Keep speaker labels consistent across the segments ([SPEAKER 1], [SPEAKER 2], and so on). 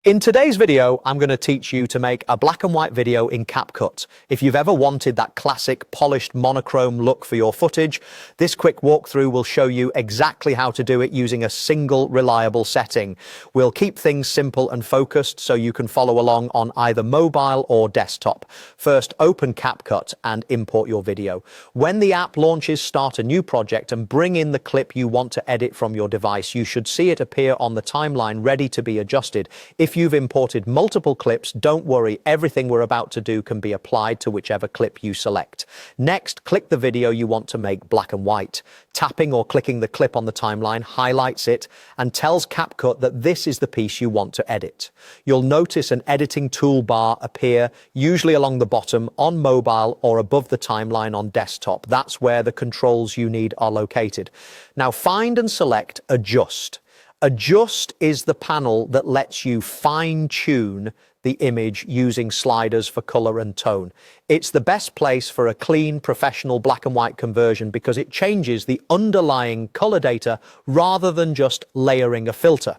[SPEAKER 1] In today's video, I'm going to teach you to make a black and white video in CapCut. If you've ever wanted that classic polished monochrome look for your footage, this quick walkthrough will show you exactly how to do it using a single reliable setting. We'll keep things simple and focused so you can follow along on either mobile or desktop. First, open CapCut and import your video. When the app launches, start a new project and bring in the clip you want to edit from your device. You should see it appear on the timeline ready to be adjusted. If you've imported multiple clips, don't worry, everything we're about to do can be applied to whichever clip you select. Next, click the video you want to make black and white. Tapping or clicking the clip on the timeline highlights it and tells CapCut that this is the piece you want to edit. You'll notice an editing toolbar appear, usually along the bottom on mobile or above the timeline on desktop. That's where the controls you need are located. Now find and select Adjust. Adjust is the panel that lets you fine-tune the image using sliders for color and tone. It's the best place for a clean, professional black and white conversion because it changes the underlying color data rather than just layering a filter.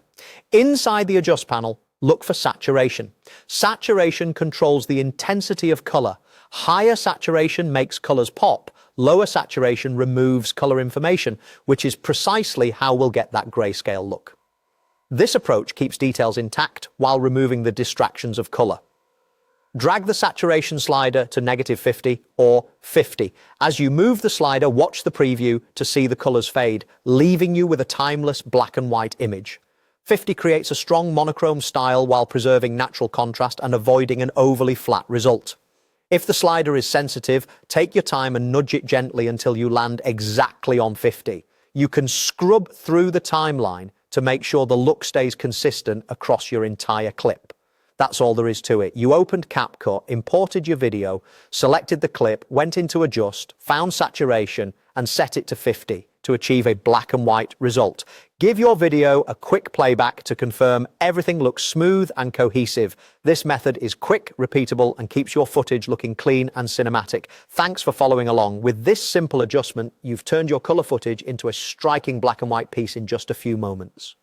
[SPEAKER 1] Inside the Adjust panel, look for saturation. Saturation controls the intensity of color. Higher saturation makes colors pop. Lower saturation removes color information, which is precisely how we'll get that grayscale look. This approach keeps details intact while removing the distractions of color. Drag the saturation slider to -50 or 50. As you move the slider, watch the preview to see the colors fade, leaving you with a timeless black and white image. 50 creates a strong monochrome style while preserving natural contrast and avoiding an overly flat result. If the slider is sensitive, take your time and nudge it gently until you land exactly on 50. You can scrub through the timeline to make sure the look stays consistent across your entire clip. That's all there is to it. You opened CapCut, imported your video, selected the clip, went into Adjust, found saturation, and set it to 50 to achieve a black and white result. Give your video a quick playback to confirm everything looks smooth and cohesive. This method is quick, repeatable, and keeps your footage looking clean and cinematic. Thanks for following along. With this simple adjustment, you've turned your color footage into a striking black and white piece in just a few moments.